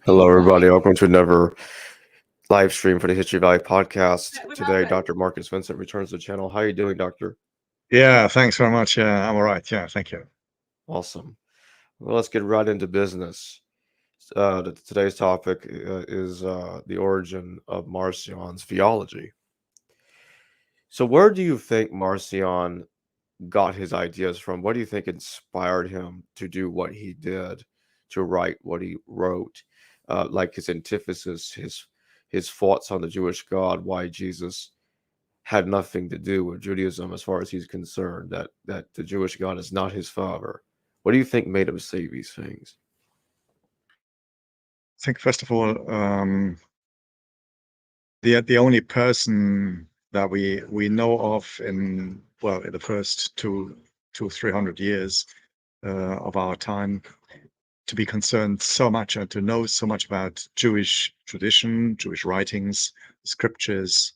Hello, everybody. Welcome to another live stream for the History Valley podcast. Today, Dr. Markus Vinzent returns to the channel. How are you doing, Doctor? Yeah, thanks very much. Yeah, I'm all right. Yeah, thank you. Awesome. Well, let's get right into business. Today's topic is the origin of Marcion's theology. So, where do you think Marcion got his ideas from? What do you think inspired him to do what he did, to write what he wrote? Like his antithesis, his thoughts on the Jewish God, why Jesus had nothing to do with Judaism as far as he's concerned, that the Jewish God is not his father. What do you think made him say these things? I think first of all, the only person that we know of in the first 300 years of our time to be concerned so much and to know so much about Jewish tradition, Jewish writings, scriptures,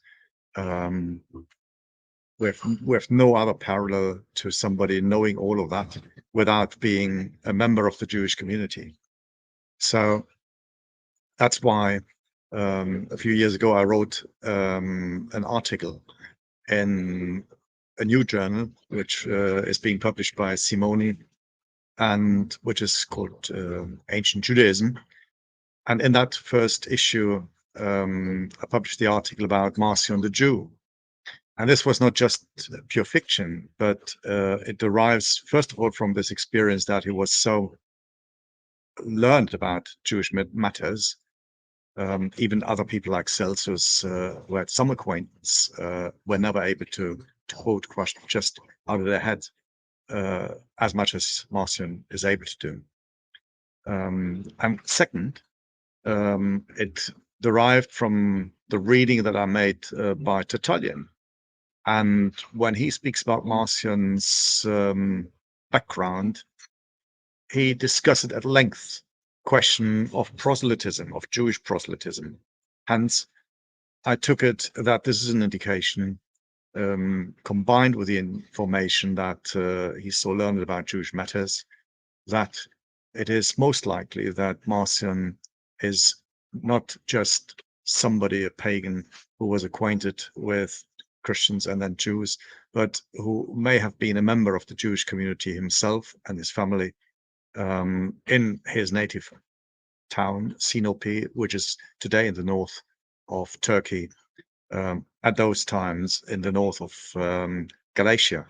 with no other parallel to somebody knowing all of that without being a member of the Jewish community. So that's why a few years ago I wrote an article in a new journal which is being published by Simone and which is called Ancient Judaism. And in that first issue, I published the article about Marcion the Jew. And this was not just pure fiction, but it derives, first of all, from this experience that he was so learned about Jewish matters. Even other people like Celsus, who had some acquaintance, were never able to quote just out of their head as much as Marcion is able to do. And second, it derived from the reading that I made by Tertullian. And when he speaks about Marcion's background, he discusses it at length, question of proselytism, of Jewish proselytism. Hence, I took it that this is an indication, combined with the information that he's so learned about Jewish matters, that it is most likely that Marcion is not just somebody, a pagan, who was acquainted with Christians and then Jews, but who may have been a member of the Jewish community himself and his family in his native town, Sinope, which is today in the north of Turkey, at those times in the north of Galatia.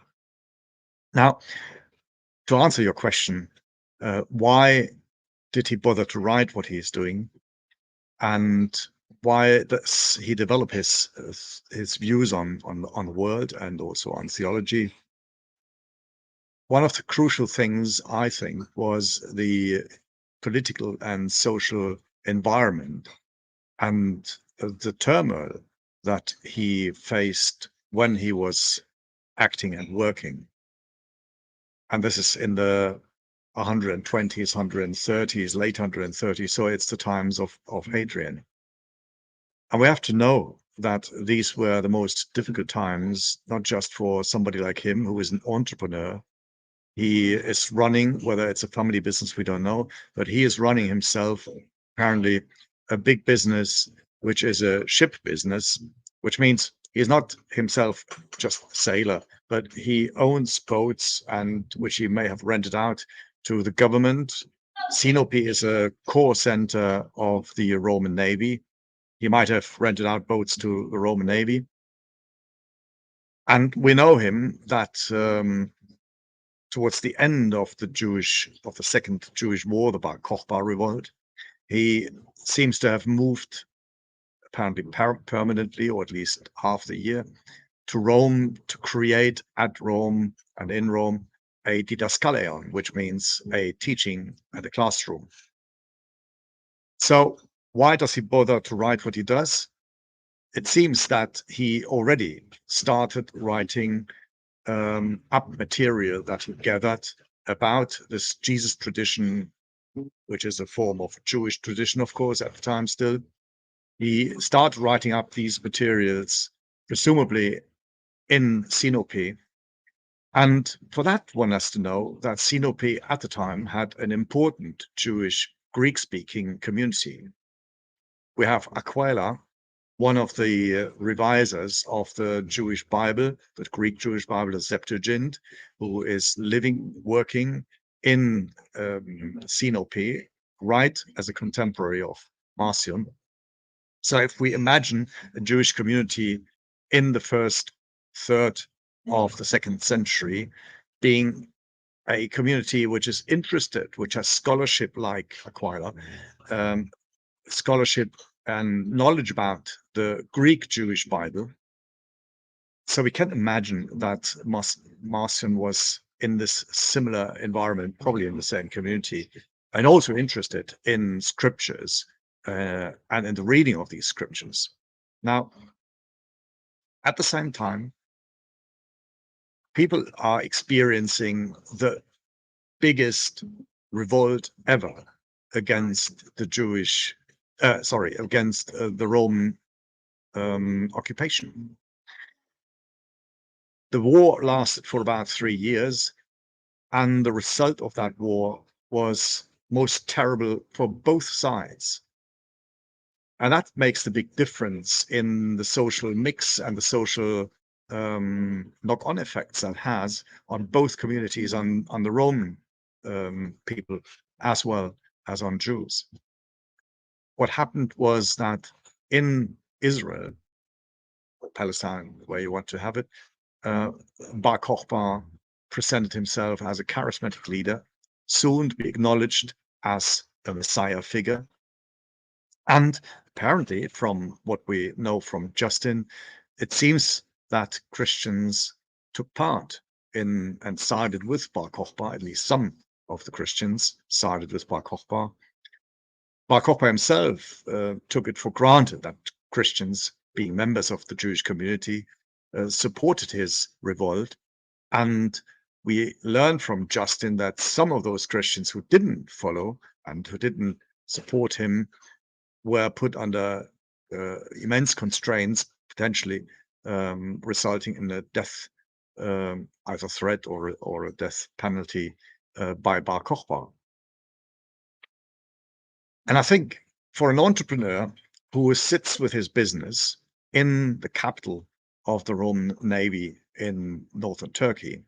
Now, to answer your question, why did he bother to write what he is doing, and why does he develop his views on the world and also on theology? One of the crucial things, I think, was the political and social environment and the turmoil that he faced when he was acting and working. And this is in the 120s, 130s, late 130s. So it's the times of Hadrian. And we have to know that these were the most difficult times, not just for somebody like him, who is an entrepreneur. He is running, whether it's a family business, we don't know, but he is running himself, apparently, a big business, which is a ship business, which means he's not himself just a sailor, but he owns boats and which he may have rented out to the government. Sinope is a core center of the Roman Navy. He might have rented out boats to the Roman Navy. And we know him that towards the end of the Second Jewish War, the Bar Kokhba revolt, he seems to have moved, apparently permanently, or at least half the year, to Rome to create at Rome and in Rome a didaskaleon, which means a teaching and a classroom. So why does he bother to write what he does? It seems that he already started writing up material that he gathered about this Jesus tradition, which is a form of Jewish tradition, of course, at the time still. He started writing up these materials, presumably in Sinope. And for that, one has to know that Sinope at the time had an important Jewish Greek-speaking community. We have Aquila, one of the revisers of the Jewish Bible, the Greek Jewish Bible, the Septuagint, who is working in Sinope, right as a contemporary of Marcion. So if we imagine a Jewish community in the first third of the 2nd century being a community which is interested, which has scholarship like Aquila, scholarship and knowledge about the Greek Jewish Bible. So we can imagine that Marcion was in this similar environment, probably in the same community, and also interested in scriptures and in the reading of these scriptures. Now, at the same time, people are experiencing the biggest revolt ever against the against the Roman occupation. The war lasted for about 3 years, and the result of that war was most terrible for both sides. And that makes the big difference in the social mix and the social knock-on effects that has on both communities, on the Roman people as well as on Jews. What happened was that in Israel, or Palestine, where you want to have it, Bar Kokhba presented himself as a charismatic leader, soon to be acknowledged as a Messiah figure. And apparently, from what we know from Justin, it seems that Christians took part in and sided with Bar Kokhba. At least some of the Christians sided with Bar Kokhba. Bar Kokhba himself took it for granted that Christians, being members of the Jewish community, supported his revolt. And we learn from Justin that some of those Christians who didn't follow and who didn't support him were put under immense constraints, potentially resulting in a death, either threat or a death penalty by Bar Kokhba. And I think for an entrepreneur who sits with his business in the capital of the Roman Navy in northern Turkey,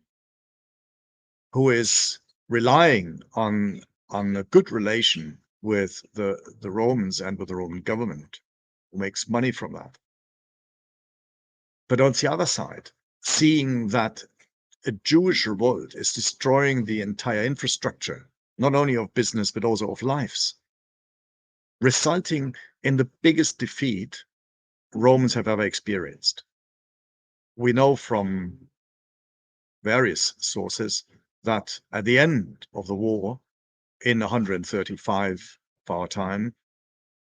who is relying on a good relation with the Romans and with the Roman government, who makes money from that. But on the other side, seeing that a Jewish revolt is destroying the entire infrastructure, not only of business, but also of lives, resulting in the biggest defeat Romans have ever experienced. We know from various sources that at the end of the war, in 135 of our time,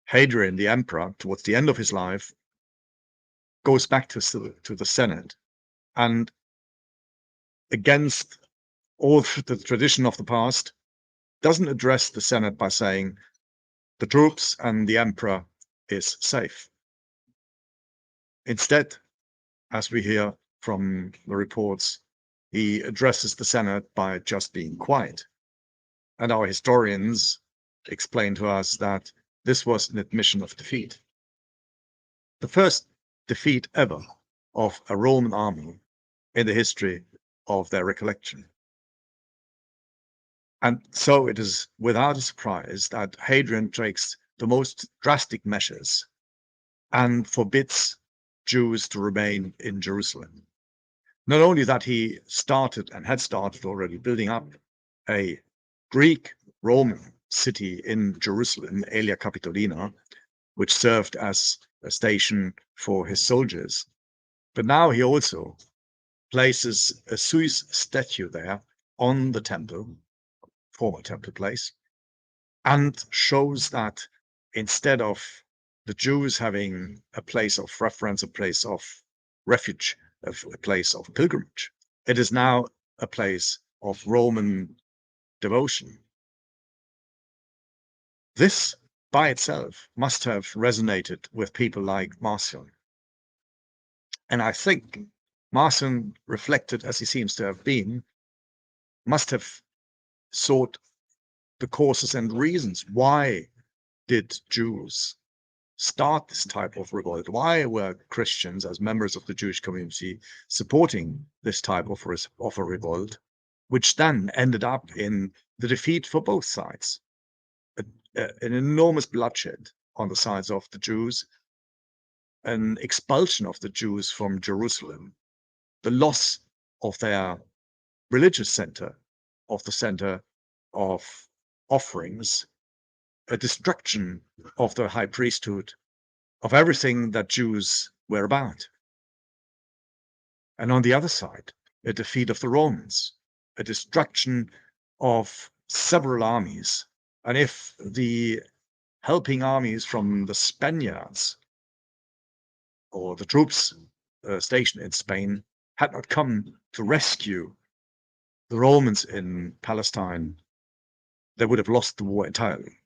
Hadrian, the emperor, towards the end of his life, goes back to the Senate, and against all the tradition of the past, doesn't address the Senate by saying the troops and the emperor is safe. Instead, as we hear from the reports, he addresses the Senate by just being quiet. And our historians explain to us that this was an admission of defeat. The first defeat ever of a Roman army in the history of their recollection. And so it is without a surprise that Hadrian takes the most drastic measures and forbids Jews to remain in Jerusalem. Not only that, he started and had started already building up a Greek-Roman city in Jerusalem, Aelia Capitolina, which served as a station for his soldiers. But now he also places a Zeus statue there on the temple, former temple place, and shows that instead of the Jews having a place of reference, a place of refuge, a place of pilgrimage, it is now a place of Roman devotion. This by itself must have resonated with people like Marcion. And I think Marcion, reflected as he seems to have been, must have sought the causes and reasons. Why did Jews start this type of revolt? Why were Christians, as members of the Jewish community, supporting this type of a revolt, which then ended up in the defeat for both sides, an enormous bloodshed on the sides of the Jews, an expulsion of the Jews from Jerusalem, the loss of their religious center, of the center of offerings, a destruction of the high priesthood, of everything that Jews were about. And on the other side, a defeat of the Romans, a destruction of several armies. And if the helping armies from the Spaniards or the troops stationed in Spain had not come to rescue the Romans in Palestine, they would have lost the war entirely.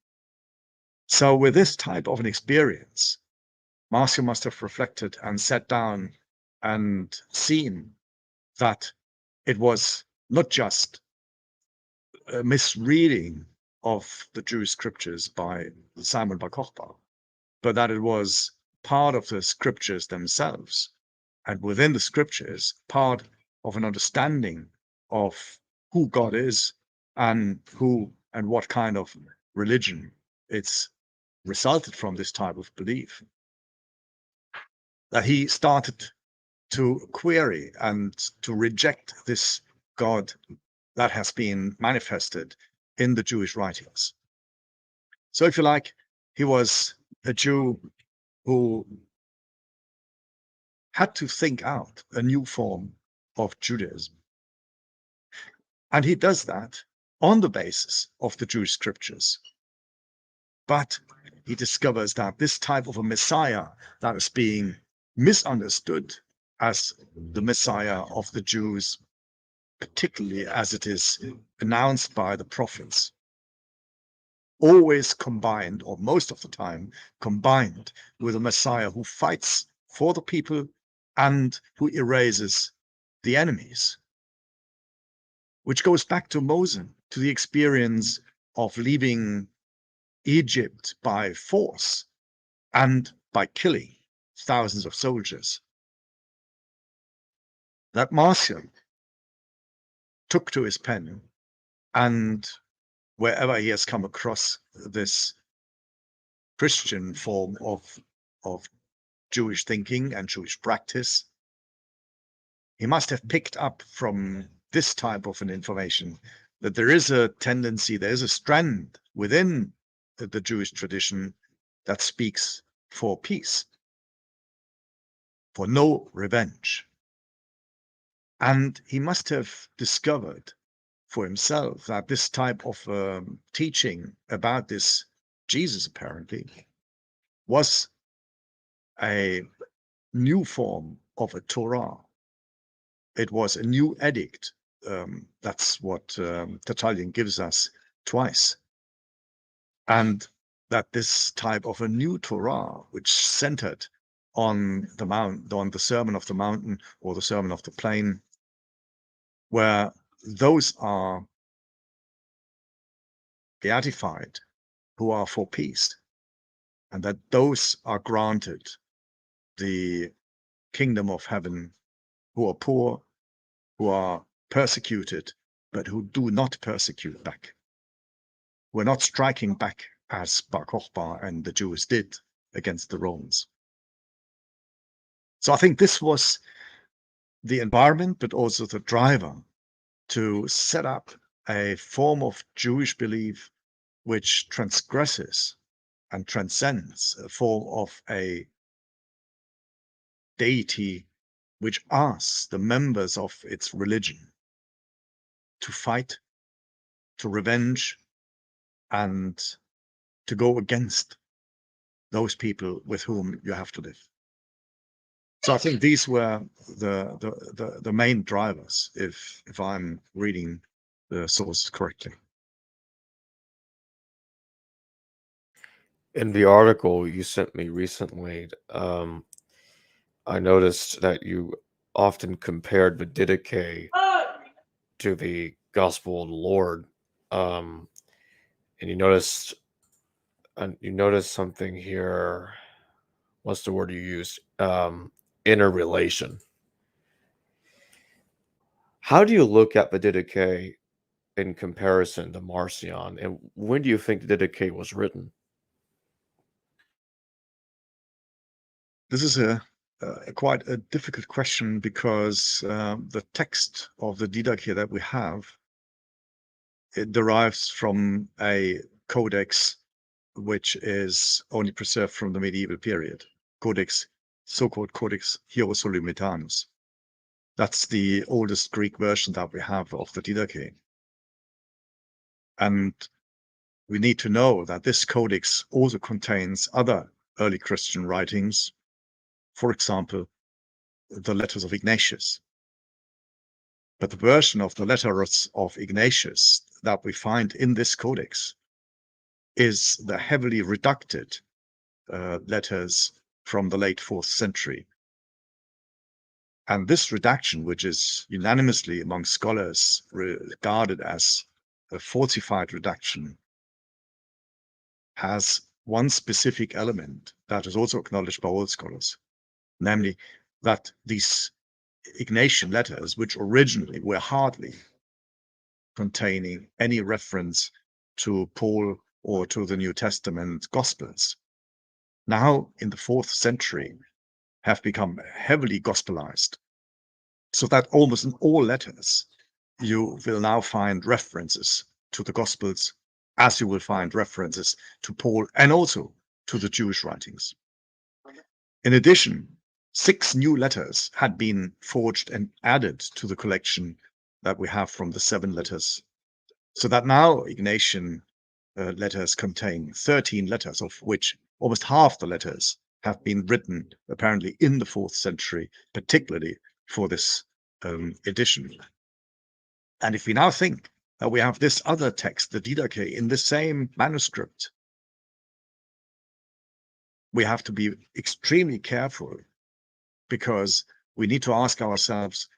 So with this type of an experience, Marcion must have reflected and sat down and seen that it was not just a misreading of the Jewish scriptures by Simon bar Kochba, but that it was part of the scriptures themselves, and within the scriptures, part of an understanding of who God is and who and what kind of religion it's resulted from this type of belief. That he started to query and to reject this God that has been manifested in the Jewish writings. So if you like, he was a Jew who had to think out a new form of Judaism. And he does that on the basis of the Jewish scriptures. But he discovers that this type of a Messiah that is being misunderstood as the Messiah of the Jews, particularly as it is announced by the prophets, always combined, or most of the time combined, with a Messiah who fights for the people and who erases the enemies, which goes back to Moses, to the experience of leaving Egypt by force and by killing thousands of soldiers. That Marcion took to his pen, and wherever he has come across this Christian form of Jewish thinking and Jewish practice, he must have picked up from this type of an information that there is a tendency, there is a strand within the Jewish tradition that speaks for peace, for no revenge. And he must have discovered for himself that this type of teaching about this Jesus, apparently, was a new form of a Torah. It was a new edict. That's what Tertullian gives us twice. And that this type of a new Torah, which centered on the mount, on the Sermon of the Mountain or the Sermon of the Plain, where those are beatified who are for peace, and that those are granted the kingdom of heaven who are poor, who are persecuted, but who do not persecute back. We're not striking back as Bar Kochba and the Jews did against the Romans. So I think this was the environment, but also the driver to set up a form of Jewish belief which transgresses and transcends a form of a deity which asks the members of its religion to fight, to revenge, and to go against those people with whom you have to live. So I think these were the main drivers, if I'm reading the sources correctly. In the article you sent me recently, I noticed that you often compared the Didache to the Gospel of the Lord. Um, And you noticed something here. What's the word you used? Interrelation. How do you look at the Didache in comparison to Marcion, and when do you think the Didache was written? This is a quite a difficult question because the text of the Didache that we have, it derives from a codex which is only preserved from the medieval period. So-called Codex Hierosolymitanus. That's the oldest Greek version that we have of the Didache. And we need to know that this codex also contains other early Christian writings, for example, the letters of Ignatius. But the version of the letters of Ignatius that we find in this codex is the heavily reducted letters from the late 4th century. And this reduction, which is unanimously among scholars regarded as a falsified reduction, has one specific element that is also acknowledged by all scholars, namely that these Ignatian letters, which originally were hardly containing any reference to Paul or to the New Testament Gospels, now in the 4th century have become heavily gospelized, so that almost in all letters you will now find references to the Gospels, as you will find references to Paul and also to the Jewish writings. In addition, 6 new letters had been forged and added to the collection that we have from the 7 letters, so that now Ignatian letters contain 13 letters, of which almost half the letters have been written apparently in the 4th century, particularly for this edition. And if we now think that we have this other text, the Didache, in the same manuscript, we have to be extremely careful, because we need to ask ourselves,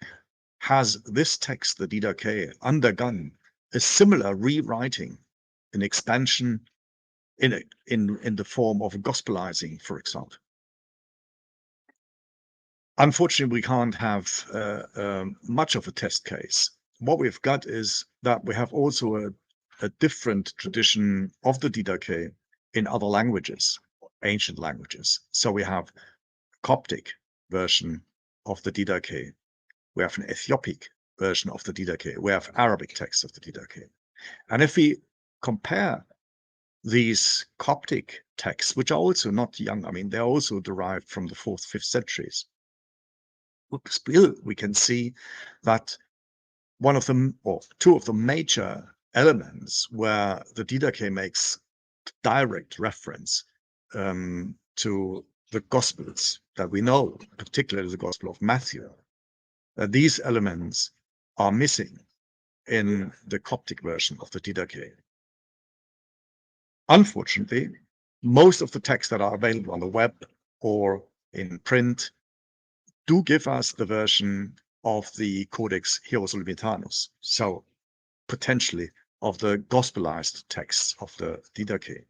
has this text, the Didache, undergone a similar rewriting, an expansion in the form of gospelizing, for example? Unfortunately, we can't have much of a test case. What we've got is that we have also a different tradition of the Didache in other languages, ancient languages. So we have a Coptic version of the Didache. We have an Ethiopic version of the Didache. We have Arabic texts of the Didache. And if we compare these Coptic texts, which are also not young, I mean, they're also derived from the 4th, 5th centuries, still we can see that one of them, or 2 of the major elements where the Didache makes direct reference to the Gospels that we know, particularly the Gospel of Matthew, these elements are missing in the Coptic version of the Didache. Unfortunately, most of the texts that are available on the web or in print do give us the version of the Codex Hierosolymitanus, so potentially of the gospelized texts of the Didache.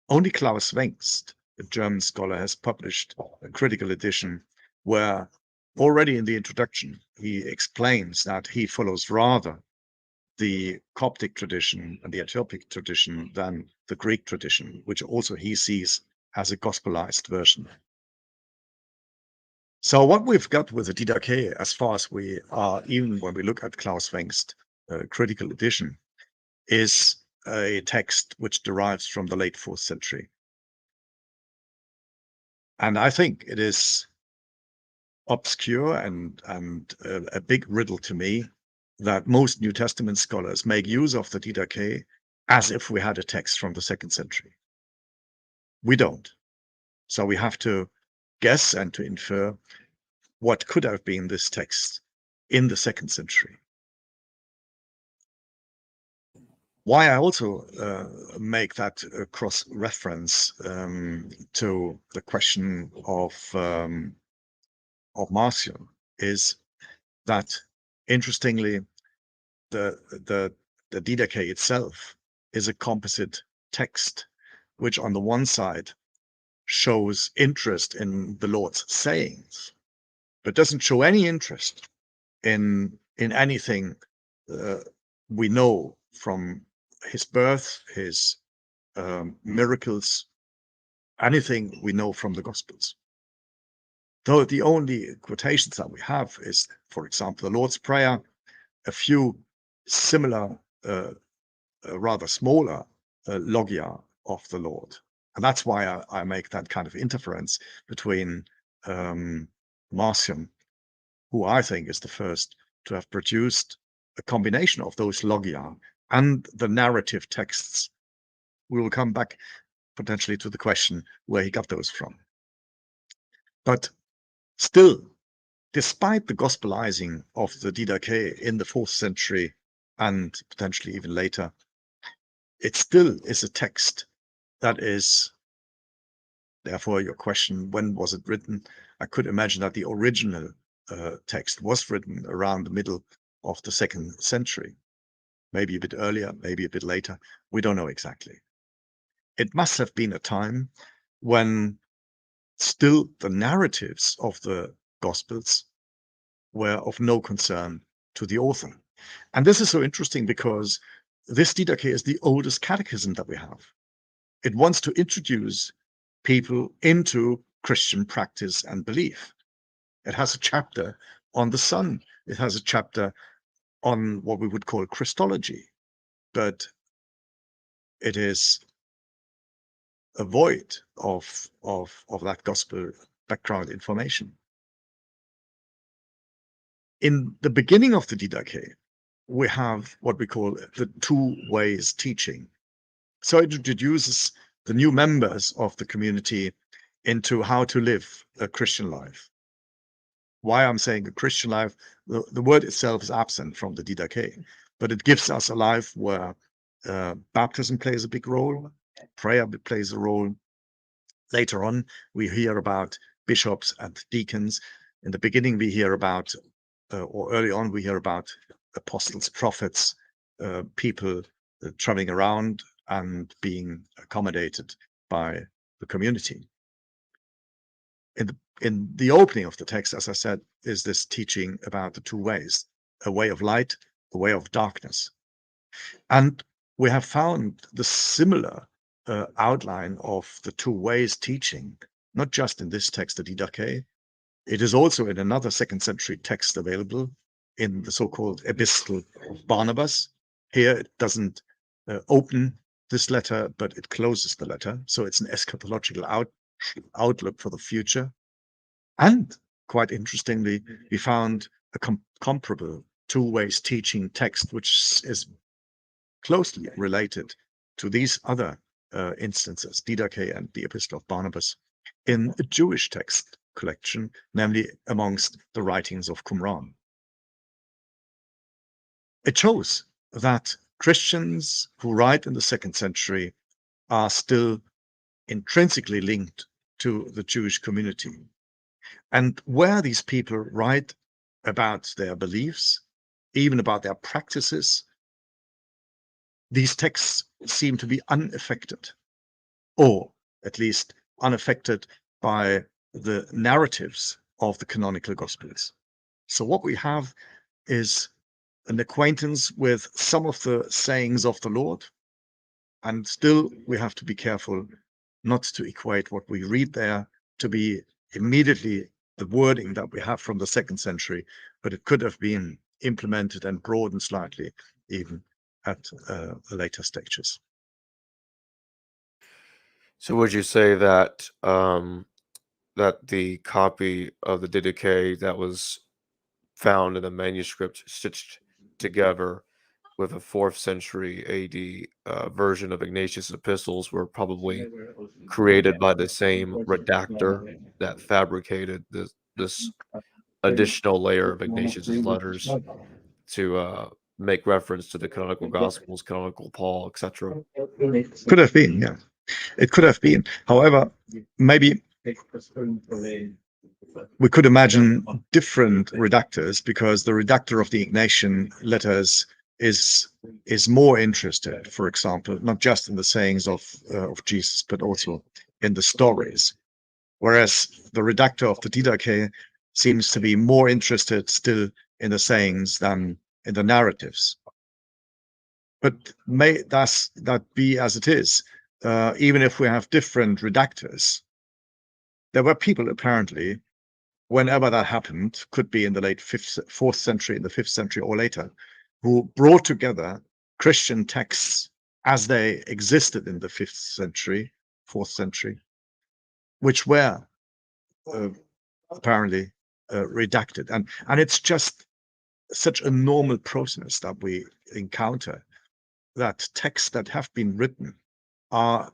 Only Klaus Wengst, a German scholar, has published a critical edition where already in the introduction he explains that he follows rather the Coptic tradition and the Ethiopic tradition than the Greek tradition, which also he sees as a gospelized version. So what we've got with the Didache, as far as we are, even when we look at Klaus Wengst's critical edition, is a text which derives from the late 4th century. And I think it is obscure and a big riddle to me that most New Testament scholars make use of the Didache as if we had a text from the 2nd century. We don't. So we have to guess and to infer what could have been this text in the 2nd century. Why I also make that cross-reference to the question of Marcion is that, interestingly, the Didache itself is a composite text, which on the one side shows interest in the Lord's sayings, but doesn't show any interest in anything we know from his birth, his miracles, anything we know from the Gospels. Though the only quotations that we have is, for example, the Lord's Prayer, a few similar, rather smaller logia of the Lord. And that's why I make that kind of interference between Marcion, who I think is the first to have produced a combination of those logia and the narrative texts. We will come back potentially to the question where he got those from. But still, despite the gospelizing of the Didache in the 4th century and potentially even later, it still is a text that is, therefore your question, when was it written? I could imagine that the original text was written around the middle of the 2nd century, maybe a bit earlier, maybe a bit later. We don't know exactly. It must have been a time when still the narratives of the Gospels were of no concern to the author. And this is so interesting because this Didache is the oldest catechism that we have. It wants to introduce people into Christian practice and belief. It has a chapter on the Son. It has a chapter on what we would call Christology, but it is a void of that gospel background information. In the beginning of the Didache, we have what we call the 2 ways teaching. So it introduces the new members of the community into how to live a Christian life. Why I'm saying a Christian life, the word itself is absent from the Didache, but it gives us a life where baptism plays a big role, prayer plays a role. Later on, we hear about bishops and deacons. In the beginning, we hear about, or early on, we hear about apostles, prophets, people traveling around and being accommodated by the community. In the opening of the text, as I said, is this teaching about the 2 ways, a way of light, a way of darkness. And we have found the similar outline of the 2 ways teaching, not just in this text, the Didache. It is also in another 2nd century text available in the so-called Epistle of Barnabas. Here it doesn't open this letter, but it closes the letter. So it's an eschatological outlook for the future. And quite interestingly, we found a comparable 2 ways teaching text, which is closely related to these other instances, Didache and the Epistle of Barnabas, in a Jewish text collection, namely amongst the writings of Qumran. It shows that Christians who write in the 2nd century are still intrinsically linked to the Jewish community. And where these people write about their beliefs, even about their practices, these texts seem to be unaffected, or at least unaffected by the narratives of the canonical Gospels. So what we have is an acquaintance with some of the sayings of the Lord, and still we have to be careful not to equate what we read there to be immediately the wording that we have from the 2nd century, but it could have been implemented and broadened slightly even at later stages. So would you say that that the copy of the Didache that was found in the manuscript stitched together with a 4th century AD version of Ignatius' epistles were probably created by the same redactor that fabricated this additional layer of Ignatius' letters to make reference to the canonical Gospels, canonical Paul, etc.? Could have been, yeah. It could have been. However, maybe we could imagine different redactors, because the redactor of the Ignatian letters is more interested, for example, not just in the sayings of Jesus, but also in the stories. Whereas the redactor of the Didache seems to be more interested still in the sayings than in the narratives. But may that be as it is. Even if we have different redactors, there were people apparently, whenever that happened, could be in the late 4th century, in the 5th century or later, who brought together Christian texts as they existed in the 5th century, 4th century, which were apparently redacted. And it's just such a normal process that we encounter, that texts that have been written are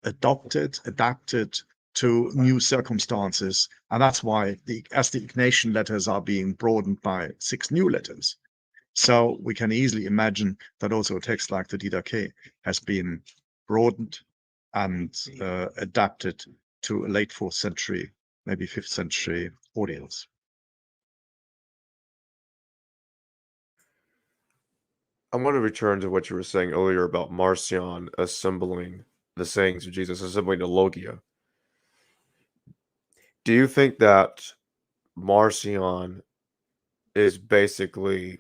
adapted to new circumstances. And that's why as the Ignatian letters are being broadened by 6 new letters. So we can easily imagine that also a text like the Didache has been broadened and adapted to a late 4th century, maybe 5th century audience. I want to return to what you were saying earlier about Marcion assembling the sayings of Jesus, assembling the logia. Do you think that Marcion is basically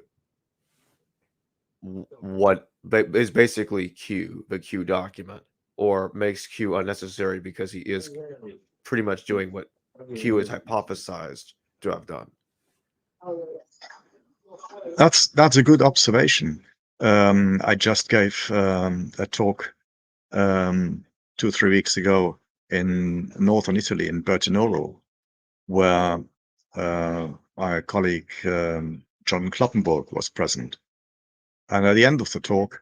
what is basically Q, the Q document, or makes Q unnecessary because he is pretty much doing what Q is hypothesized to have done? That's a good observation. I just gave a talk 2 or 3 weeks ago in northern Italy, in Bertinoro, where my colleague John Kloppenburg was present. And at the end of the talk,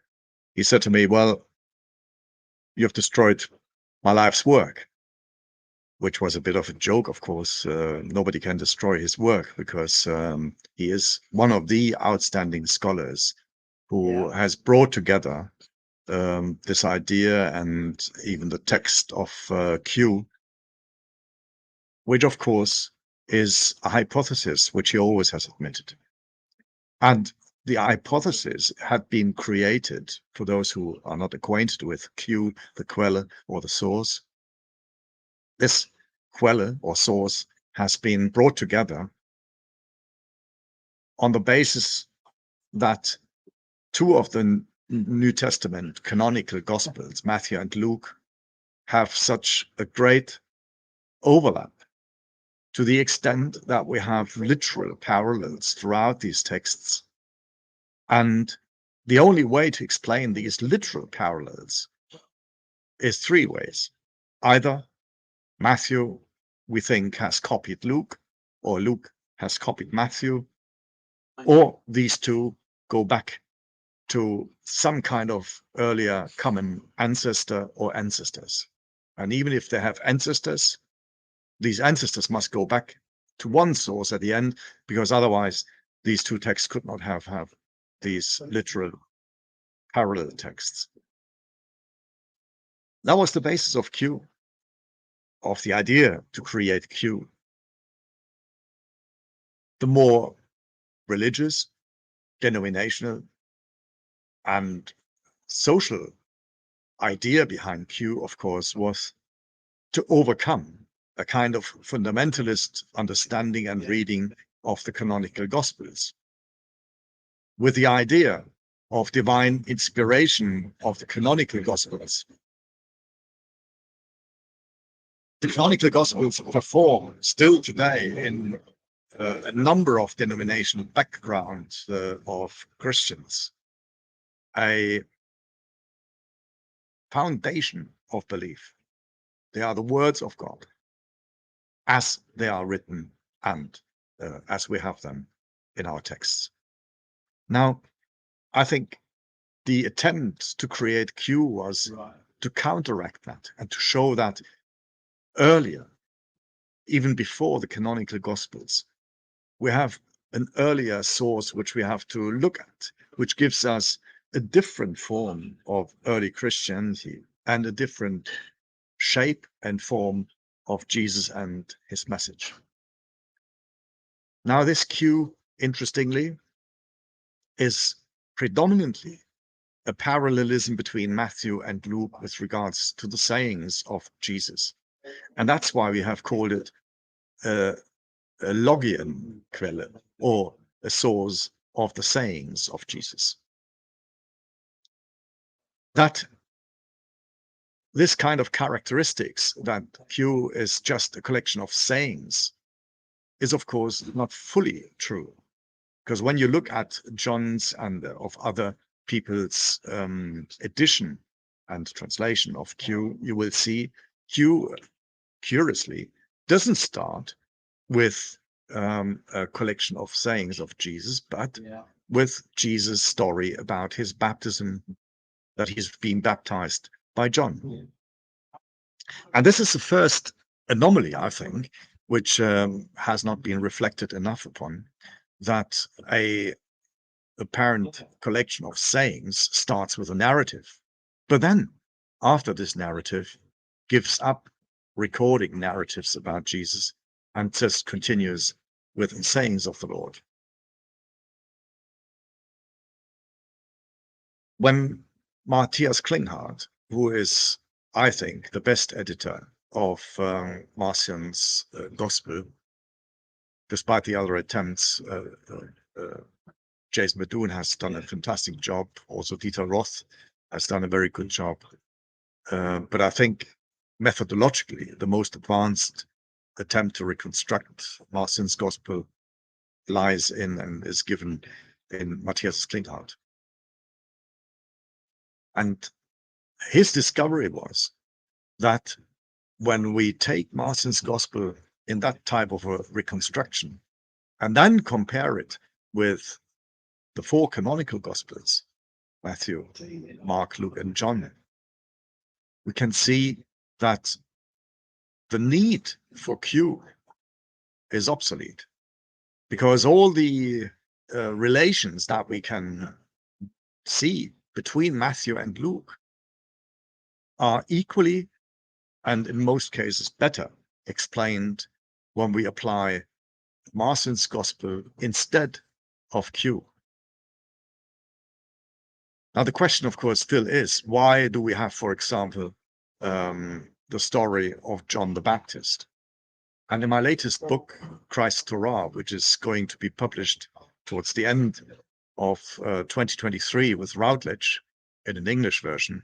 he said to me, "Well, you've destroyed my life's work," which was a bit of a joke, of course. Nobody can destroy his work because he is one of the outstanding scholars who has brought together this idea and even the text of Q, which of course is a hypothesis which he always has admitted. And the hypothesis had been created, for those who are not acquainted with Q, the quelle or the source. This quelle or source has been brought together on the basis that 2 of the New Testament canonical Gospels, Matthew and Luke, have such a great overlap, to the extent that we have literal parallels throughout these texts. And the only way to explain these literal parallels is 3 ways. Either Matthew, we think, has copied Luke, or Luke has copied Matthew, or these 2 go back to some kind of earlier common ancestor or ancestors. And even if they have ancestors, these ancestors must go back to one source at the end, because otherwise these 2 texts could not have these literal parallel texts. That was the basis of Q, of the idea to create Q. The more religious, denominational, and social idea behind Q, of course, was to overcome a kind of fundamentalist understanding and reading of the canonical Gospels, with the idea of divine inspiration of the canonical Gospels. The canonical Gospels perform still today in a number of denominational backgrounds of Christians a foundation of belief. They are the words of God as they are written and as we have them in our texts. Now, I think the attempt to create Q was to counteract that and to show that earlier, even before the canonical Gospels, we have an earlier source which we have to look at, which gives us a different form of early Christianity and a different shape and form of Jesus and his message. Now, this Q, interestingly, is predominantly a parallelism between Matthew and Luke with regards to the sayings of Jesus. And that's why we have called it a logian Quelle, or a source of the sayings of Jesus. That this kind of characteristics, that Q is just a collection of sayings, is of course not fully true. Because when you look at John's and of other people's edition and translation of Q, you will see Q, curiously, doesn't start with a collection of sayings of Jesus, but with Jesus' story about his baptism, that he's being baptized by John. And this is the first anomaly, I think, which has not been reflected enough upon, that a apparent collection of sayings starts with a narrative, but then after this narrative gives up recording narratives about Jesus and just continues with the sayings of the Lord. When Matthias Klinghardt, who is, I think, the best editor of Marcion's Gospel, despite the other attempts, Jason Badun has done a fantastic job. Also, Dieter Roth has done a very good job. But I think methodologically, the most advanced attempt to reconstruct Marcion's Gospel lies in and is given in Matthias Klinghardt. And his discovery was that when we take Marcion's Gospel in that type of a reconstruction and then compare it with the four canonical Gospels, Matthew, Mark, Luke, and John, we can see that the need for Q is obsolete, because all the relations that we can see between Matthew and Luke are equally, and in most cases better, explained when we apply Marcion's Gospel instead of Q. Now, the question, of course, still is, why do we have, for example, the story of John the Baptist? And in my latest book, Christ's Torah, which is going to be published towards the end of 2023 with Routledge in an English version,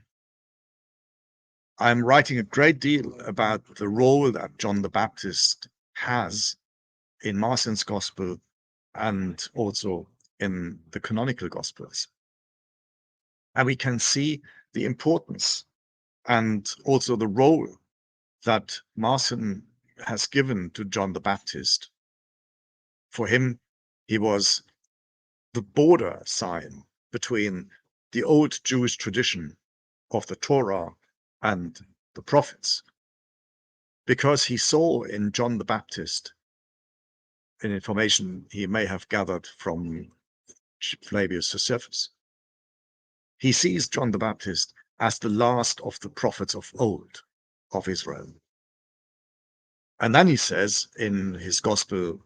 I'm writing a great deal about the role that John the Baptist has in Marcion's Gospel and also in the canonical Gospels. And we can see the importance and also the role that Marcion has given to John the Baptist. For him, he was the border sign between the old Jewish tradition of the Torah and the prophets, because he saw in John the Baptist an information he may have gathered from Flavius Josephus. He sees John the Baptist as the last of the prophets of old of Israel. And then he says in his Gospel,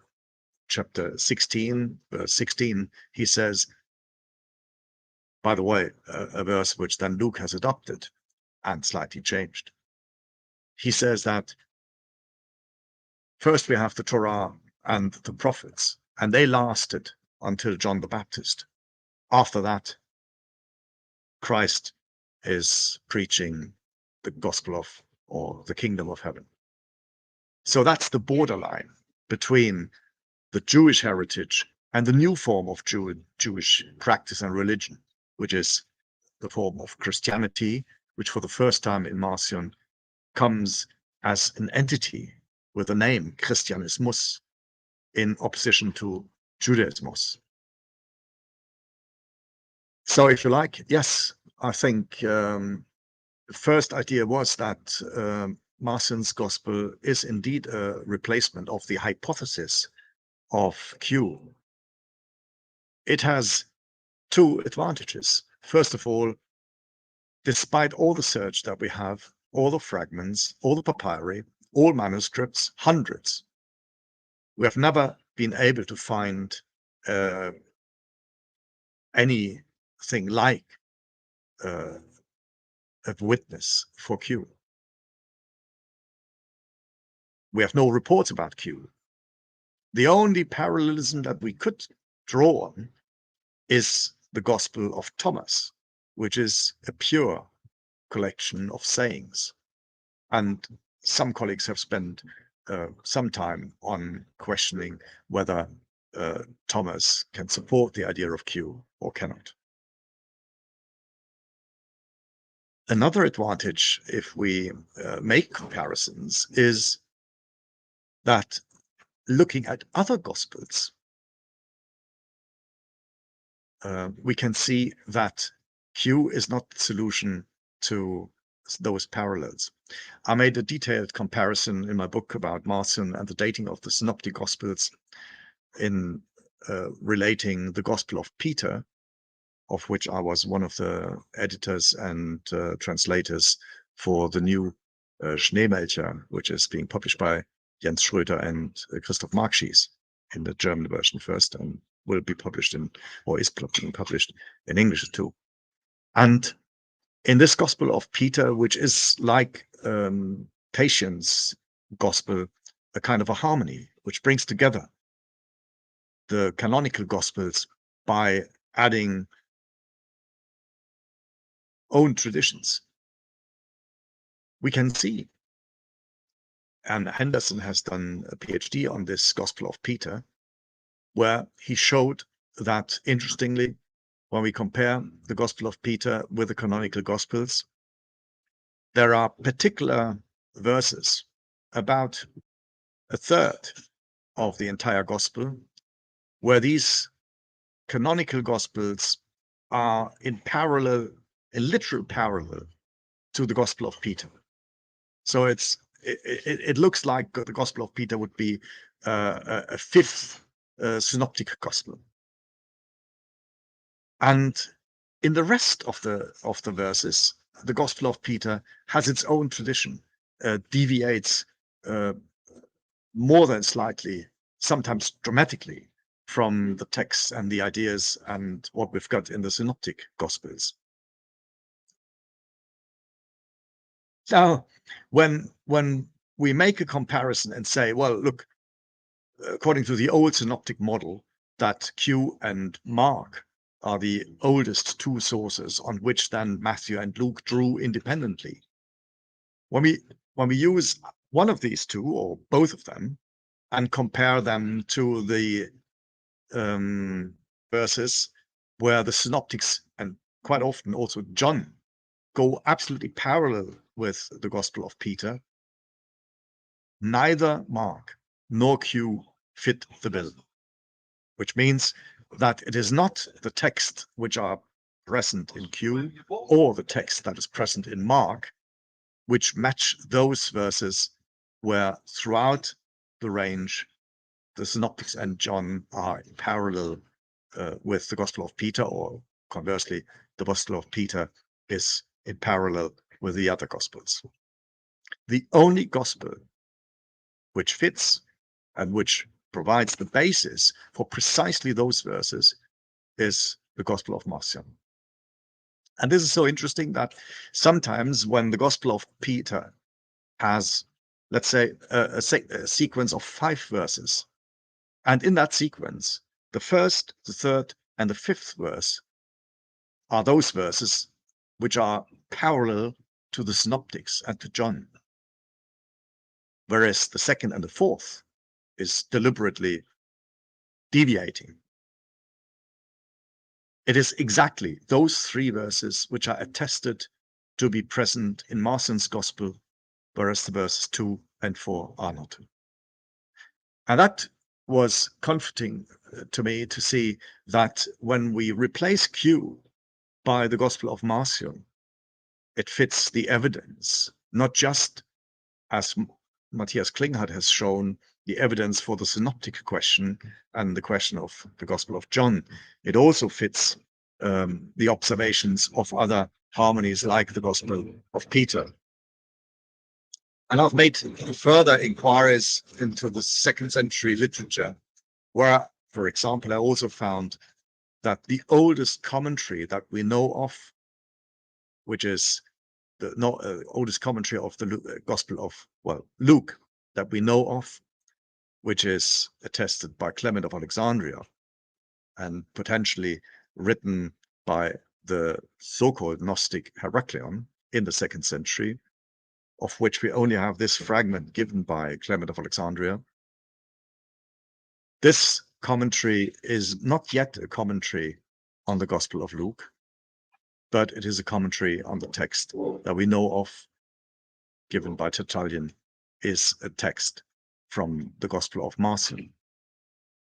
chapter 16, verse 16, he says, by the way, a verse which then Luke has adopted and slightly changed. He says that first we have the Torah and the prophets, and they lasted until John the Baptist. After that, Christ is preaching the gospel of, or the kingdom of heaven. So that's the borderline between the Jewish heritage and the new form of Jewish practice and religion, which is the form of Christianity, which for the first time in Marcion comes as an entity with the name Christianismus in opposition to Judaismus. So if you like, yes, I think the first idea was that Marcion's Gospel is indeed a replacement of the hypothesis of Q. It has two advantages. First of all, despite all the search that we have, all the fragments, all the papyri, all manuscripts, hundreds, we have never been able to find any anything like a witness for Q. We have no reports about Q. The only parallelism that we could draw on is the Gospel of Thomas, which is a pure collection of sayings. And some colleagues have spent some time on questioning whether Thomas can support the idea of Q or cannot. Another advantage, if we make comparisons, is that looking at other Gospels, we can see that Q is not the solution to those parallels. I made a detailed comparison in my book about Marcion and the dating of the Synoptic Gospels in relating the Gospel of Peter, of which I was one of the editors and translators for the new Schneemelcher, which is being published by Jens Schröter and Christoph Markschies in the German version first, and will be published in, or is being published in English too. And in this Gospel of Peter, which is like Tatian's Gospel, a kind of a harmony, which brings together the canonical Gospels by adding own traditions. We can see, and Henderson has done a PhD on this Gospel of Peter, where he showed that, interestingly, when we compare the Gospel of Peter with the canonical Gospels, there are particular verses, about a third of the entire Gospel, where these canonical Gospels are in parallel, a literal parallel to the Gospel of Peter. So it looks like the Gospel of Peter would be a fifth synoptic gospel. And in the rest of the verses, the Gospel of Peter has its own tradition, deviates more than slightly, sometimes dramatically, from the texts and the ideas and what we've got in the synoptic gospels. Now, when we make a comparison and say, well, look, according to the old synoptic model, that Q and Mark are the oldest two sources on which then Matthew and Luke drew independently. When we use one of these two or both of them and compare them to the verses where the synoptics and quite often also John go absolutely parallel with the Gospel of Peter, neither Mark nor Q fit the bill, which means that it is not the text which are present in Q or the text that is present in Mark which match those verses where throughout the range the synoptics and John are in parallel with the Gospel of Peter, or conversely the Gospel of Peter is in parallel with the other Gospels. The only Gospel which fits and which provides the basis for precisely those verses is the Gospel of Marcion. And this is so interesting that sometimes when the Gospel of Peter has, let's say, a sequence of 5 verses, and in that sequence, the first, the third, and the 5th verse are those verses which are parallel to the synoptics and to John, whereas the 2nd and the 4th is deliberately deviating. It is exactly those 3 verses which are attested to be present in Marcion's Gospel, whereas the verses 2 and 4 are not. And that was comforting to me to see that when we replace Q by the Gospel of Marcion, it fits the evidence, not just as Matthias Klinghardt has shown, the evidence for the synoptic question and the question of the Gospel of John. It also fits the observations of other harmonies like the Gospel of Peter. And I've made further inquiries into the 2nd century literature, where, for example, I also found that the oldest commentary that we know of, which is the oldest commentary of the Gospel of, Luke, that we know of, which is attested by Clement of Alexandria and potentially written by the so-called Gnostic Heracleon in the 2nd century, of which we only have this fragment given by Clement of Alexandria. This commentary is not yet a commentary on the Gospel of Luke, but it is a commentary on the text that we know of, given by Tertullian, is a text from the Gospel of Marcion.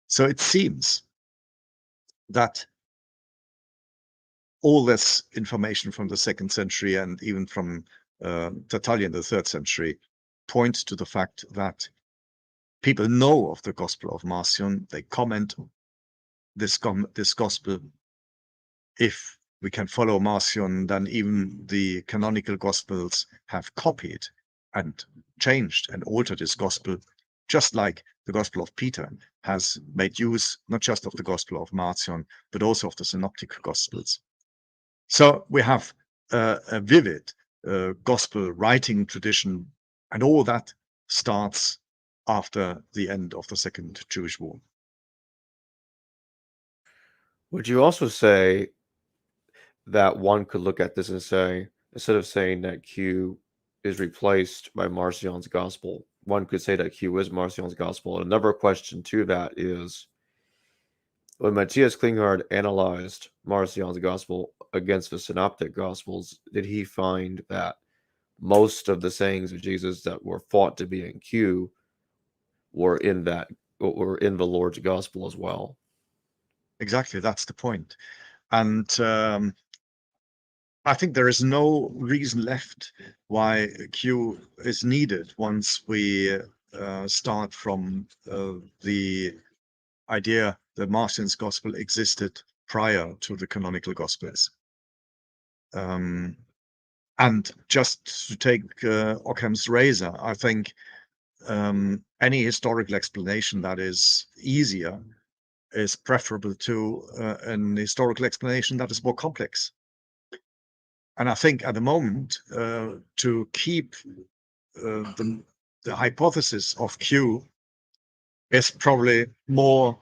So it seems that all this information from the 2nd century and even from Tertullian, the 3rd century, points to the fact that people know of the Gospel of Marcion. They comment this Gospel. If we can follow Marcion, then even the canonical Gospels have copied and changed and altered this Gospel, just like the Gospel of Peter has made use not just of the Gospel of Marcion, but also of the Synoptic Gospels. So we have a vivid Gospel writing tradition, and all that starts after the end of the Second Jewish War. Would you also say that one could look at this and say, instead of saying that Q is replaced by Marcion's Gospel, one could say that Q is Marcion's Gospel? And another question to that is, when Matthias Klinghardt analyzed Marcion's Gospel against the Synoptic Gospels, did he find that most of the sayings of Jesus that were thought to be in Q were in the Lord's Gospel as well? Exactly, that's the point. And I think there is no reason left why Q is needed once we start from the idea that Marcion's Gospel existed prior to the canonical Gospels. And just to take Occam's razor, I think any historical explanation that is easier is preferable to an historical explanation that is more complex. And I think at the moment, to keep the hypothesis of Q is probably more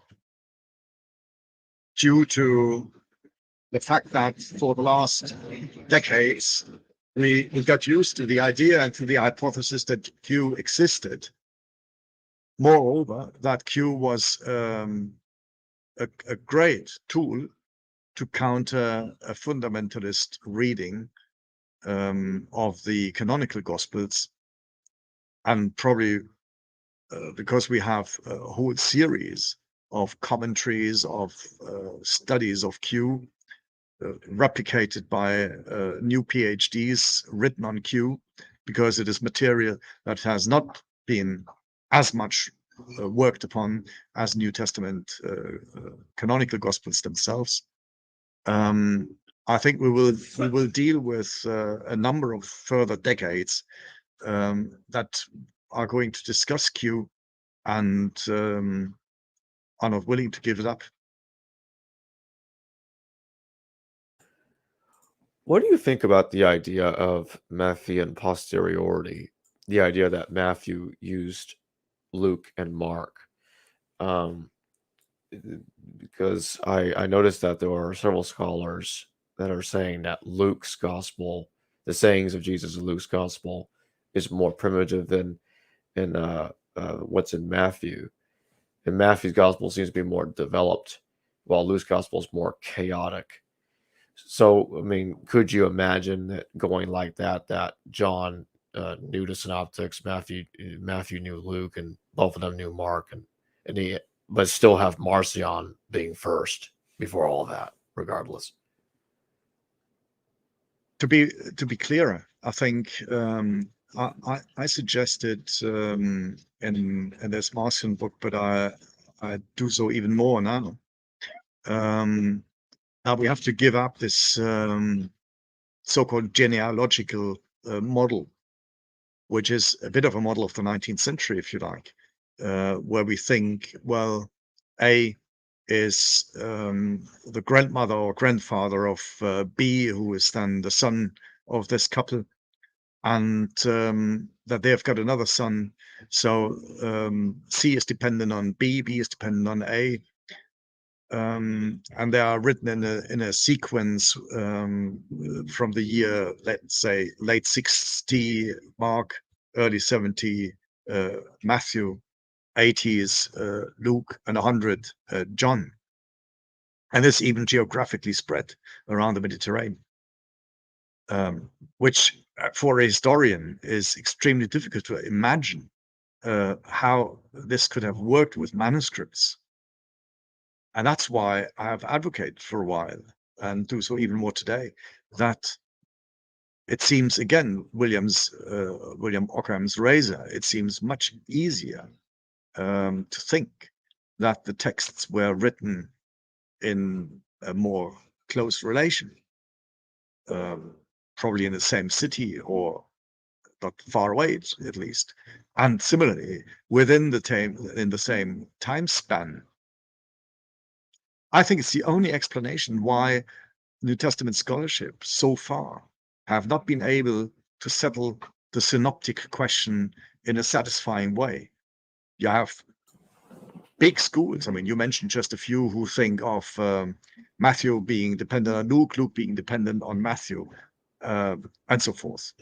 due to the fact that for the last decades, we got used to the idea and to the hypothesis that Q existed. Moreover, that Q was a great tool to counter a fundamentalist reading of the canonical Gospels, and probably because we have a whole series of commentaries, of studies of Q, replicated by new PhDs written on Q, because it is material that has not been as much worked upon as New Testament canonical Gospels themselves. I think we will deal with a number of further decades that are going to discuss Q and are not willing to give it up. What do you think about the idea of Matthean posteriority? The idea that Matthew used Luke and Mark? Because I noticed that there are several scholars that are saying that Luke's gospel, the sayings of Jesus in Luke's gospel, is more primitive than in what's in Matthew. And Matthew's gospel seems to be more developed, while Luke's gospel is more chaotic. So, I mean, could you imagine that going like that John knew the Synoptics, Matthew knew Luke, and both of them knew Mark, but still have Marcion being first before all that, regardless? To be clearer, I think I suggested in this Marcion book, but I do so even more now. Now we have to give up this so-called genealogical model, which is a bit of a model of the 19th century, if you like, where we think, well, is the grandmother or grandfather of B, who is then the son of this couple, and that they have got another son. So C is dependent on B, B is dependent on A, and they are written in a sequence from the year, let's say, late 60 Mark, early 70 Matthew, 80s Luke, and 100 John. And it's even geographically spread around the Mediterranean, which for a historian is extremely difficult to imagine how this could have worked with manuscripts. And that's why I have advocated for a while, and do so even more today, that it seems, again, William Ockham's razor, it seems much easier to think that the texts were written in a more close relation, probably in the same city or not far away, at least, and similarly within the same time span. I think it's the only explanation why New Testament scholarship so far have not been able to settle the synoptic question in a satisfying way. You have big schools. I mean, you mentioned just a few who think of Matthew being dependent on Luke, Luke being dependent on Matthew, and so forth.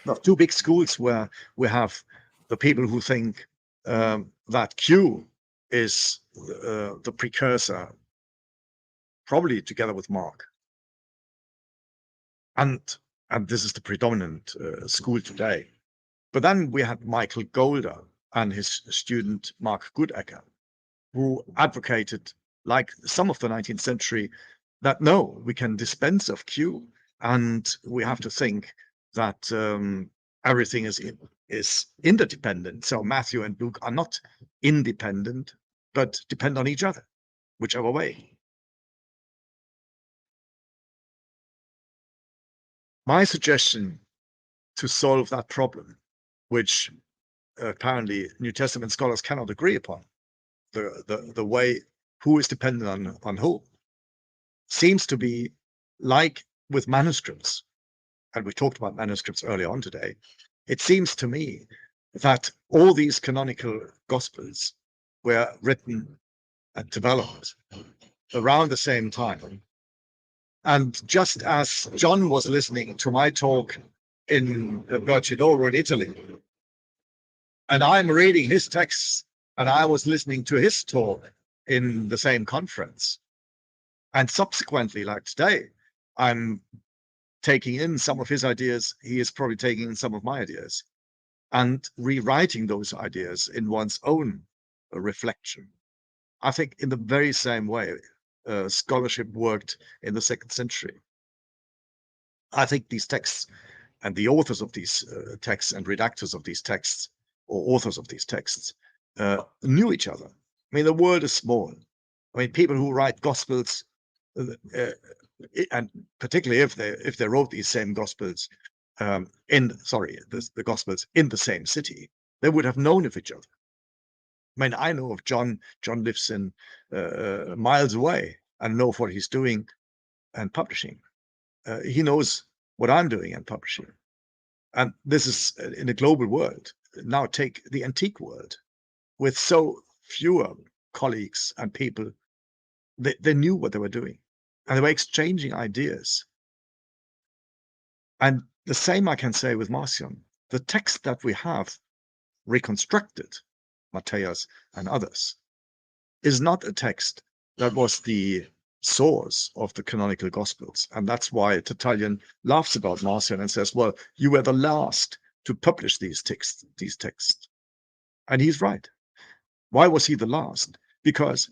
Now, two big schools where we have the people who think that Q is the precursor, probably together with Mark. And this is the predominant school today. But then we had Michael Golder and his student Mark Goodacre, who advocated, like some of the 19th century, that no, we can dispense of Q, and we have to think that everything is interdependent. So Matthew and Luke are not independent, but depend on each other, whichever way. My suggestion to solve that problem, which apparently New Testament scholars cannot agree upon, the way who is dependent on who, seems to be like with manuscripts, and we talked about manuscripts earlier on today. It seems to me that all these canonical gospels were written and developed around the same time. And just as John was listening to my talk in Bertinoro in Italy, and I'm reading his texts, and I was listening to his talk in the same conference, and subsequently, like today, I'm taking in some of his ideas, he is probably taking in some of my ideas, and rewriting those ideas in one's own reflection. I think in the very same way scholarship worked in the 2nd century. I think these texts and the authors of these texts and redactors of these texts, or authors of these texts, knew each other. I mean, the world is small. I mean, people who write gospels, and particularly if they wrote these same gospels the gospels in the same city, they would have known of each other. I mean, I know of John. John lives in miles away and know what he's doing and publishing. He knows what I'm doing and publishing. And this is in a global world. Now take the antique world with so fewer colleagues and people. They knew what they were doing, and they were exchanging ideas. And the same I can say with Marcion. The text that we have reconstructed, Matthias and others, is not a text that was the source of the canonical gospels. And that's why Tertullian laughs about Marcion and says, well, you were the last to publish these texts. And he's right. Why was he the last? Because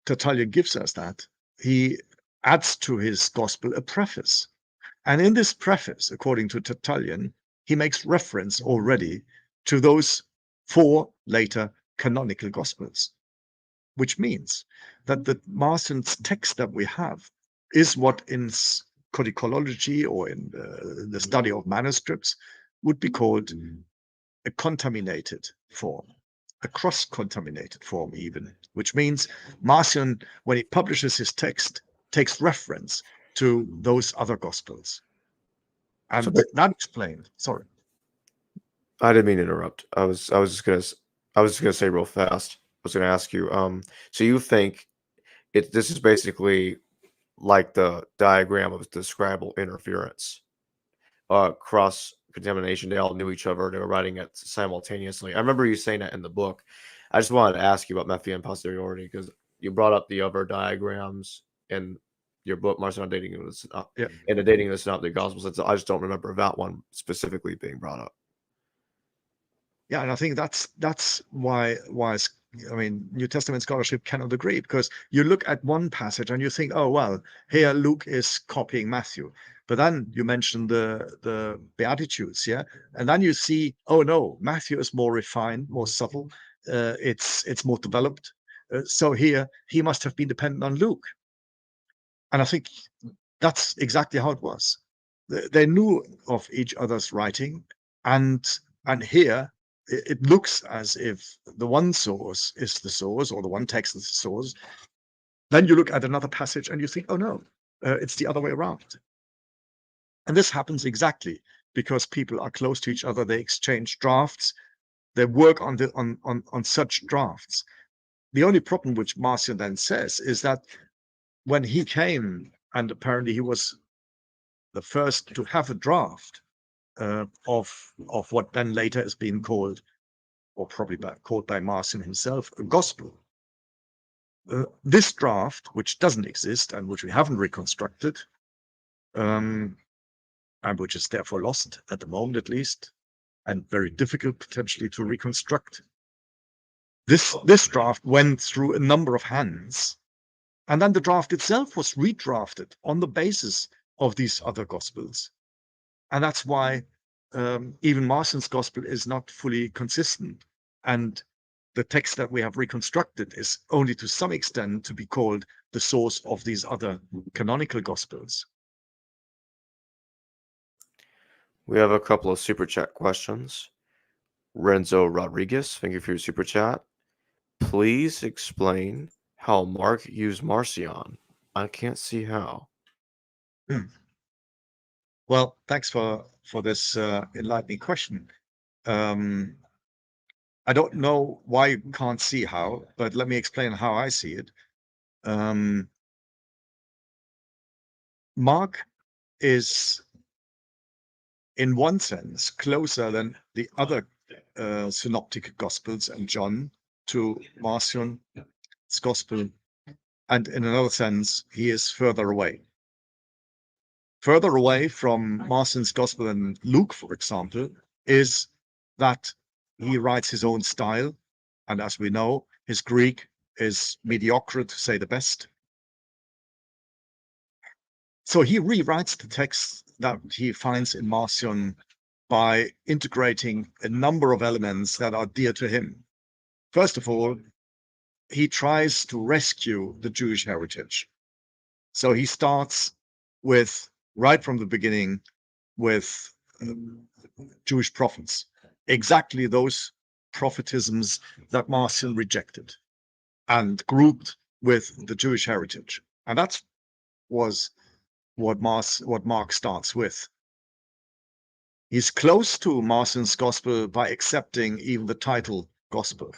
Tertullian gives us that. He adds to his gospel a preface. And in this preface, according to Tertullian, he makes reference already to those 4 later canonical gospels, which means that the Marcion's text that we have is what in codicology or in the study of manuscripts would be called a contaminated form. a cross-contaminated form even, which means Marcion, when he publishes his text, takes reference to those other gospels. So And that explained, sorry. I didn't mean to interrupt. I was just gonna say real fast. I was gonna ask you. So you think this is basically like the diagram of the scribal interference, cross contamination. They all knew each other. They were writing it simultaneously. I remember you saying that in the book. I just wanted to ask you about Mephian posteriority because you brought up the other diagrams in your book, Marcion dating and the dating of the Synoptic Gospels. I just don't remember that one specifically being brought up. Yeah, and I think that's why I mean, New Testament scholarship cannot agree, because you look at one passage and you think, oh well, here Luke is copying Matthew, but then you mention the Beatitudes, yeah, and then you see, oh no, Matthew is more refined, more subtle, it's more developed, so here he must have been dependent on Luke, and I think that's exactly how it was. They knew of each other's writing, and here it looks as if the one source is the source, or the one text is the source. Then you look at another passage and you think, oh no, it's the other way around. And this happens exactly because people are close to each other. They exchange drafts. They work on such drafts. The only problem which Marcion then says is that when he came, and apparently he was the first to have a draft of what then later is being called, or probably called by Marcion himself, a gospel. This draft, which doesn't exist and which we haven't reconstructed, and which is therefore lost at the moment at least, and very difficult potentially to reconstruct, this draft went through a number of hands, and then the draft itself was redrafted on the basis of these other gospels. And that's why even Marcion's gospel is not fully consistent. And the text that we have reconstructed is only to some extent to be called the source of these other canonical gospels. We have a couple of super chat questions. Renzo Rodriguez, thank you for your super chat. Please explain how Mark used Marcion. I can't see how. Well, thanks for this enlightening question. I don't know why you can't see how, but let me explain how I see it. Mark is, in one sense, closer than the other synoptic gospels and John to Marcion's gospel, and in another sense, he is further away. Further away from Marcion's gospel and Luke, for example, is that he writes his own style, and as we know, his Greek is mediocre, to say the best. So he rewrites the text that he finds in Marcion by integrating a number of elements that are dear to him. First of all, he tries to rescue the Jewish heritage. So he starts with, right from the beginning, with Jewish prophets, exactly those prophetisms that Marcion rejected, and grouped with the Jewish heritage. And that was what Mark starts with. He's close to Marcion's gospel by accepting even the title gospel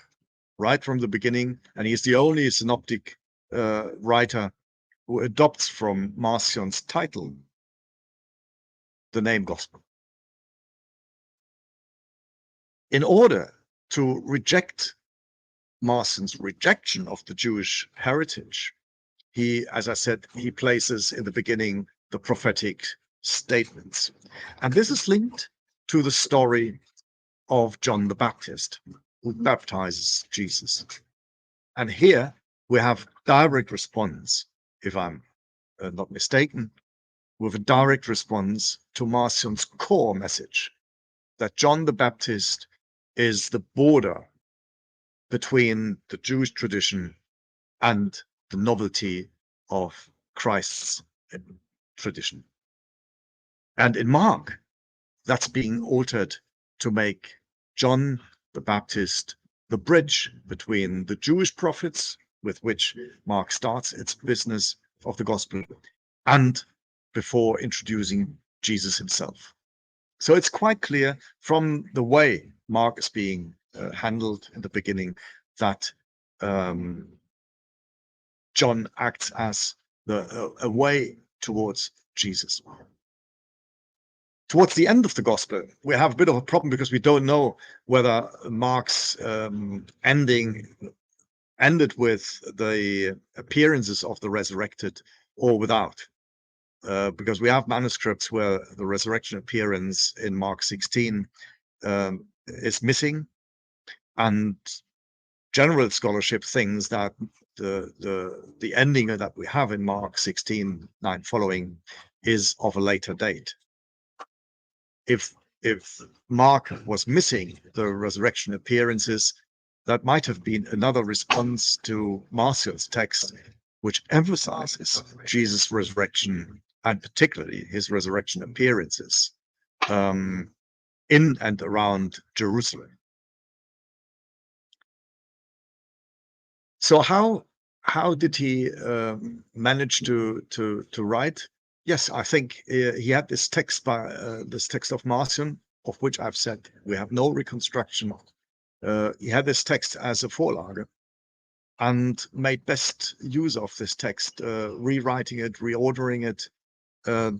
right from the beginning, and he's the only synoptic writer who adopts from Marcion's title the name gospel. In order to reject Marcion's rejection of the Jewish heritage, he, as I said, he places in the beginning the prophetic statements. And this is linked to the story of John the Baptist, who baptizes Jesus. And here we have direct response, if I'm not mistaken, with a direct response to Marcion's core message, that John the Baptist is the border between the Jewish tradition and the novelty of Christ's tradition. And in Mark, that's being altered to make John the Baptist the bridge between the Jewish prophets, with which Mark starts its business of the gospel, and before introducing Jesus himself. So it's quite clear from the way Mark is being handled in the beginning that John acts as a way towards Jesus. Towards the end of the gospel, we have a bit of a problem because we don't know whether Mark's ending ended with the appearances of the resurrected or without. Because we have manuscripts where the resurrection appearance in Mark 16 is missing, and general scholarship thinks that the ending that we have in Mark 16:9 following is of a later date. If Mark was missing the resurrection appearances, that might have been another response to Marcion's text, which emphasizes Jesus' resurrection and particularly his resurrection appearances in and around Jerusalem. So how did he manage to write? Yes, I think he had this text of Marcion, of which I've said we have no reconstruction. He had this text as a Vorlage and made best use of this text, rewriting it, reordering it,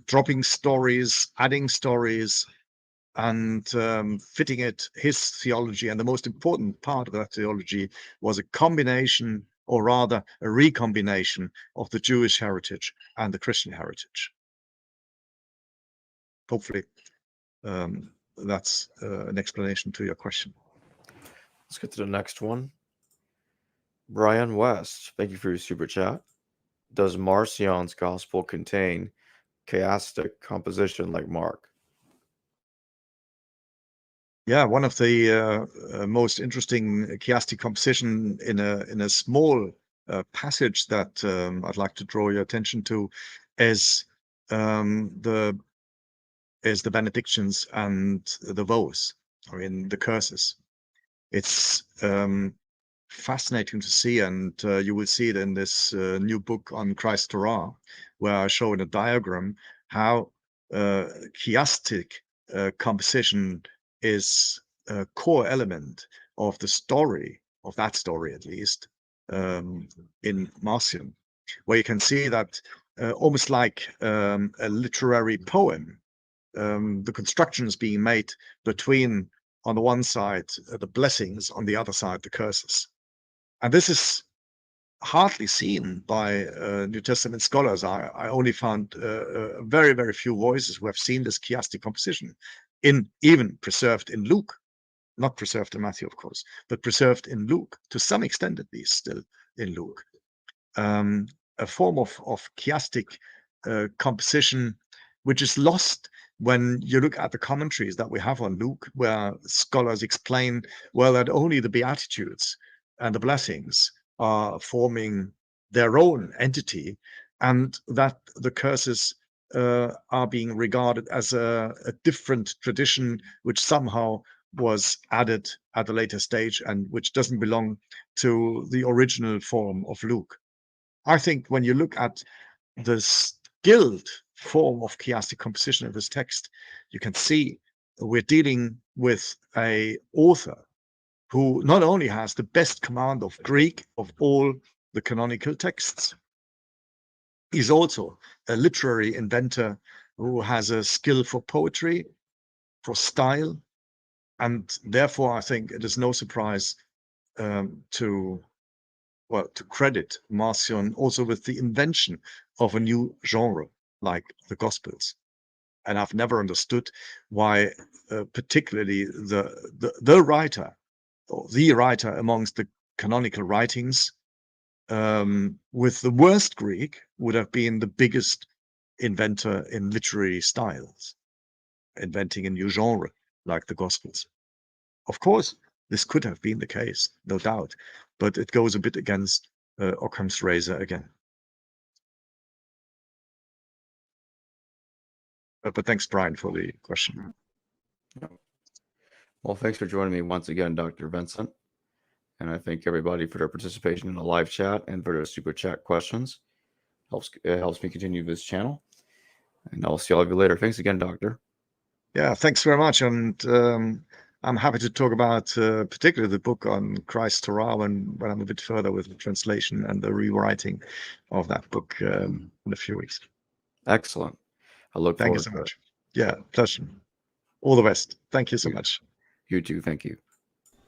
dropping stories, adding stories, and fitting it his theology. And the most important part of that theology was a combination, or rather a recombination, of the Jewish heritage and the Christian heritage. Hopefully that's an explanation to your question. Let's get to the next one. Brian West, thank you for your super chat. Does Marcion's gospel contain chiastic composition like Mark? Yeah, one of the most interesting chiastic composition in a small passage that I'd like to draw your attention to is the benedictions and the vows, or in the curses. It's fascinating to see, and you will see it in this new book on Christ's Torah, where I show in a diagram how chiastic composition is a core element of the story, of that story at least, in Marcion, where you can see that almost like a literary poem, the construction is being made between, on the one side, the blessings, on the other side, the curses. And this is hardly seen by New Testament scholars. I only found very, very few voices who have seen this chiastic composition, even preserved in Luke, not preserved in Matthew, of course, but preserved in Luke, to some extent at least, still in Luke. A form of chiastic composition, which is lost when you look at the commentaries that we have on Luke, where scholars explain, well, that only the Beatitudes and the blessings are forming their own entity, and that the curses are being regarded as a different tradition, which somehow was added at a later stage and which doesn't belong to the original form of Luke. I think when you look at the skilled form of chiastic composition of this text, you can see we're dealing with an author who not only has the best command of Greek of all the canonical texts, he's also a literary inventor who has a skill for poetry, for style, and therefore I think it is no surprise to credit Marcion also with the invention of a new genre like the Gospels. And I've never understood why particularly the writer, or the writer amongst the canonical writings, with the worst Greek, would have been the biggest inventor in literary styles, inventing a new genre like the Gospels. Of course, this could have been the case, no doubt, but it goes a bit against Occam's razor again. But thanks, Brian, for the question. Well, thanks for joining me once again, Dr. Vincent. And I thank everybody for their participation in the live chat and for their super chat questions. It helps me continue this channel. And I'll see all of you later. Thanks again, Doctor. Yeah, thanks very much. And I'm happy to talk about particularly the book on Christ's Torah when I'm a bit further with the translation and the rewriting of that book in a few weeks. Excellent. I look forward Thank you so much. Yeah, pleasure. All the best. Thank you so much. You too. Thank you.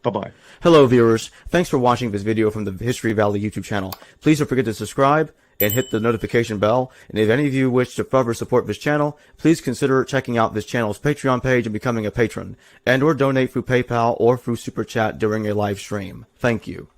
Bye-bye. Hello, viewers. Thanks for watching this video from the History Valley YouTube channel. Please don't forget to subscribe and hit the notification bell. And if any of you wish to further support this channel, please consider checking out this channel's Patreon page and becoming a patron, and or donate through PayPal or through Super Chat during a live stream. Thank you.